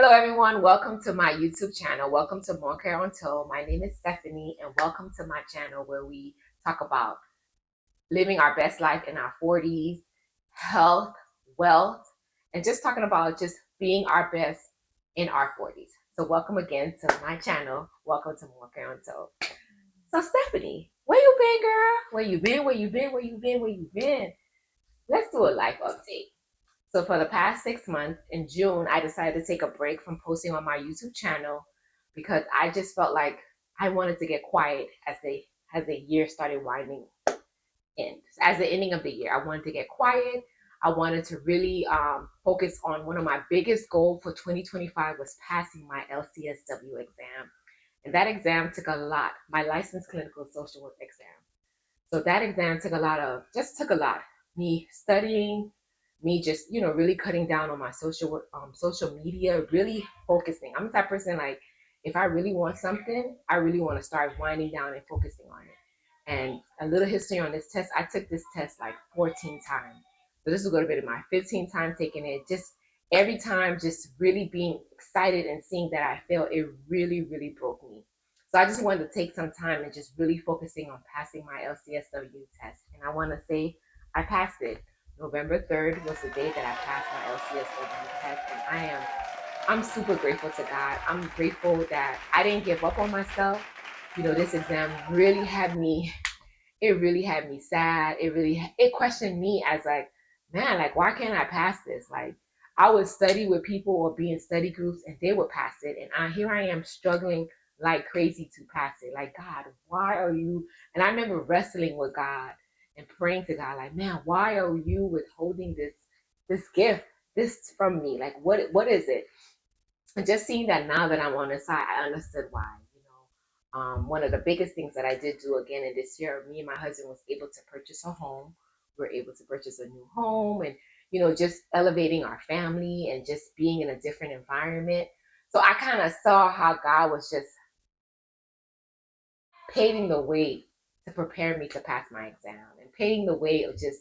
Hello everyone, welcome to my YouTube channel. Welcome to Moncoeur Untold. My name is Stephanie and welcome to my channel where we talk about living our best life in our 40s, health, wealth, and just talking about just being our best in our 40s. So welcome again to my channel. Welcome to Moncoeur Untold. So Stephanie, where you been, girl? Where you been? Where you been? Where you been? Where you been? Let's do a life update. So for the past 6 months, in June, I decided to take a break from posting on my YouTube channel because I just felt like I wanted to get quiet as the year started winding in. As the ending of the year, I wanted to get quiet. I wanted to really focus on one of my biggest goals for 2025 was passing my LCSW exam. And that exam took a lot, my licensed clinical social work exam. So that exam took a lot. Me studying, me just, really cutting down on my social media, really focusing. I'm the type of person like if I really want something, I really want to start winding down and focusing on it. And a little history on this test, I took this test like 14 times. So this is going to be my 15th time taking it. Just every time, just really being excited and seeing that I failed, it really, really broke me. So I just wanted to take some time and just really focusing on passing my LCSW test. And I want to say I passed it. November 3rd was the day that I passed my LCSW test, and I'm super grateful to God. I'm grateful that I didn't give up on myself. This exam really had me. It really had me sad. It questioned me as like, man, like why can't I pass this? Like I would study with people or be in study groups, and they would pass it, and here I am struggling like crazy to pass it. Like God, why are you? And I remember wrestling with God and praying to God, like, man, why are you withholding this gift, this from me? Like, what is it? And just seeing that now that I'm on the side, I understood why. One of the biggest things that I did do again in this year, me and my husband was able to purchase a home. We were able to purchase a new home, and just elevating our family and just being in a different environment. So I kind of saw how God was just paving the way to prepare me to pass my exam and paving the way of just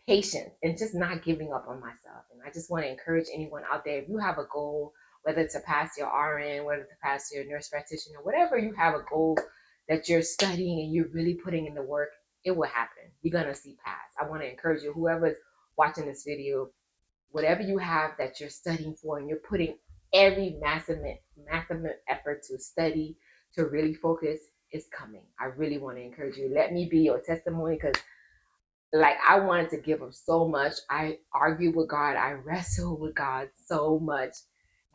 patience and just not giving up on myself. And I just want to encourage anyone out there, if you have a goal, whether to pass your RN, whether to pass your nurse practitioner, whatever you have a goal that you're studying and you're really putting in the work, it will happen. You're going to see pass. I want to encourage you, whoever's watching this video, whatever you have that you're studying for and you're putting every massive effort to study, to really focus, is coming. I really want to encourage you. Let me be your testimony, because like I wanted to give up so much. I argued with God. I wrestled with God so much.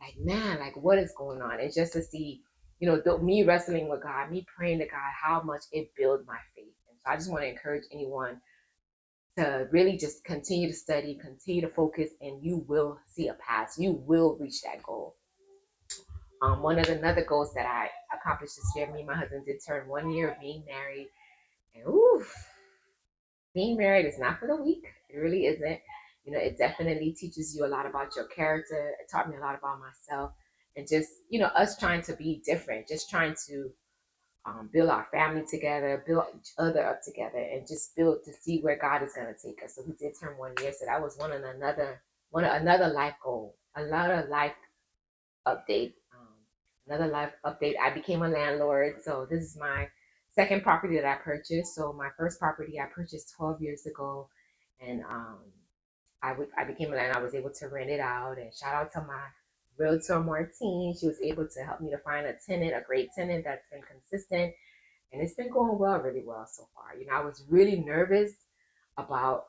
Like, man, like what is going on? And just to see, me wrestling with God, me praying to God, how much it built my faith. And so I just want to encourage anyone to really just continue to study, continue to focus, and you will see a path. You will reach that goal. One of the other goals that I accomplished this year, me and my husband did turn 1 year of being married. And ooh, being married is not for the weak. It really isn't. It definitely teaches you a lot about your character. It taught me a lot about myself, and just us trying to be different, just trying to build our family together, build each other up together, and just build to see where God is going to take us. So we did turn 1 year, so that was another life goal, another life update. Another life update. I became a landlord, so this is my second property that I purchased. So my first property I purchased 12 years ago, and I became a landlord. I was able to rent it out, and shout out to my realtor Martine. She was able to help me to find a tenant, a great tenant that's been consistent, and it's been going well, really well so far. I was really nervous about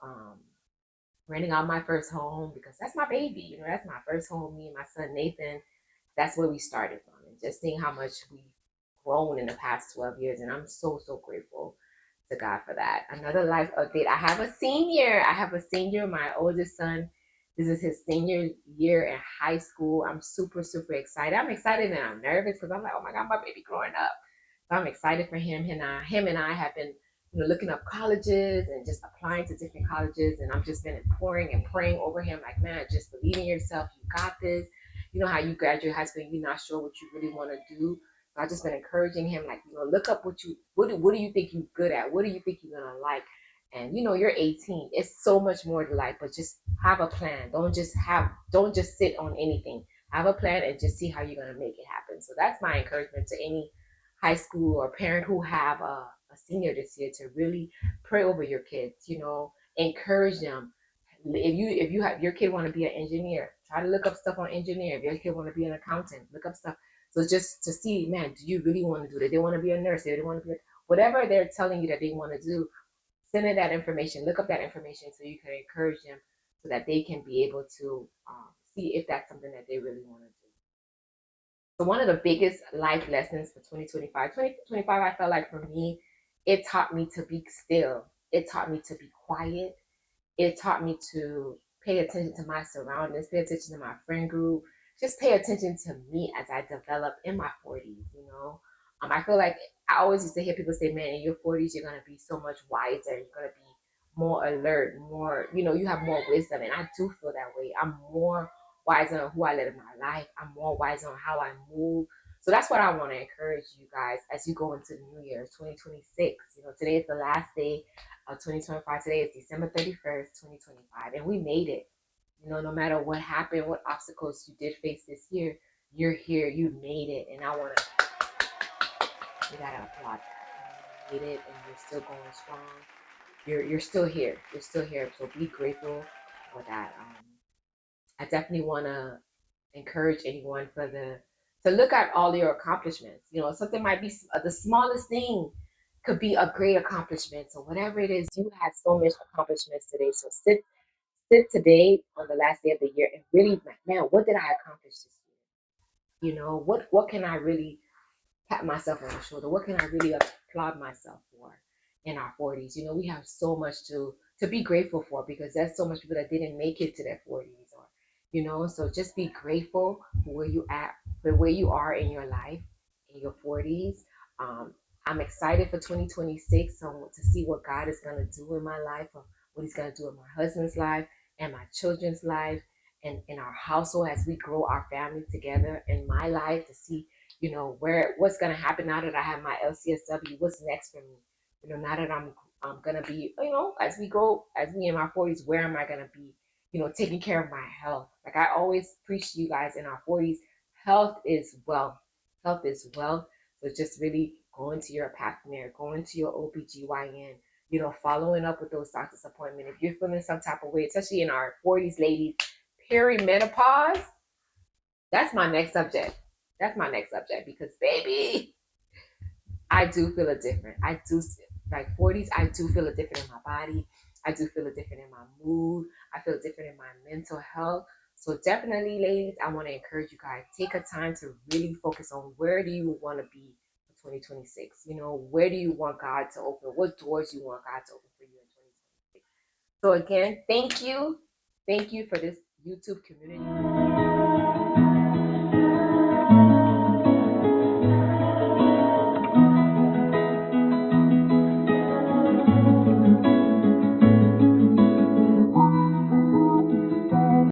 renting out my first home because that's my baby. That's my first home. Me and my son Nathan, that's where we started from, and just seeing how much we've grown in the past 12 years, and I'm so, so grateful to God for that. Another life update. I have a senior, my oldest son. This is his senior year in high school. I'm super, super excited. I'm excited and I'm nervous because I'm like, oh my God, my baby growing up. So I'm excited for him. Him and I have been, looking up colleges and just applying to different colleges. And I've just been pouring and praying over him, like, man, just believe in yourself. You got this. You know how you graduate high school and you're not sure what you really want to do. So I've just been encouraging him, like, look up what do you think you're good at? What do you think you're gonna like? And you're 18. It's so much more to life, but just have a plan. Don't just sit on anything. Have a plan and just see how you're going to make it happen. So that's my encouragement to any high school or parent who have a senior this year, to really pray over your kids, encourage them. If you have your kid want to be an engineer, try to look up stuff on engineer. If your kid want to be an accountant, look up stuff. So just to see, man, do you really want to do that? They want to be a nurse. They want to be whatever they're telling you that they want to do. Send in that information. Look up that information so you can encourage them, so that they can be able to see if that's something that they really want to do. So one of the biggest life lessons for 2025, I felt like for me, it taught me to be still. It taught me to be quiet. It taught me to pay attention to my surroundings, pay attention to my friend group, just pay attention to me as I develop in my 40s. I feel like I always used to hear people say, man, in your 40s, you're going to be so much wiser. You're going to be more alert, you have more wisdom. And I do feel that way. I'm more wiser on who I let in my life. I'm more wiser on how I move. So that's what I want to encourage you guys as you go into the new year, 2026. Today is the last day of 2025. Today is December 31st, 2025, and we made it. No matter what happened, what obstacles you did face this year, you're here, you made it, and we gotta applaud that. You made it, and you're still going strong. You're still here. You're still here. So be grateful for that. I definitely want to encourage anyone to look at all your accomplishments. Something might be the smallest thing could be a great accomplishment. So whatever it is, you had so much accomplishments today. So sit today on the last day of the year and really, man, what did I accomplish this year? What can I really pat myself on the shoulder? What can I really applaud myself for in our 40s? We have so much to be grateful for, because there's so much people that didn't make it to their 40s, or so just be grateful for where you are in your life, in your 40s. Um, I'm excited for 2026, so to see what God is going to do in my life, or what He's going to do in my husband's life and my children's life, and in our household as we grow our family together. In my life, to see what's going to happen now that I have my LCSW. What's next for me? Now that I'm going to be, as we grow, as we in our 40s, where am I going to be? Taking care of my health. Like I always preach to you guys, in our 40s, health is wealth. Health is wealth. So just really going to your pap smear, going to your OBGYN, following up with those doctor's appointments. If you're feeling some type of way, especially in our 40s, ladies, perimenopause, that's my next subject. That's my next subject, because baby, I do feel it different. I do, like 40s, I do feel it different in my body. I do feel it different in my mood. I feel it different in my mental health. So definitely, ladies, I want to encourage you guys, take a time to really focus on where do you want to be for 2026. Where do you want God to open? What doors you want God to open for you in 2026? So again, thank you. Thank you for this YouTube community.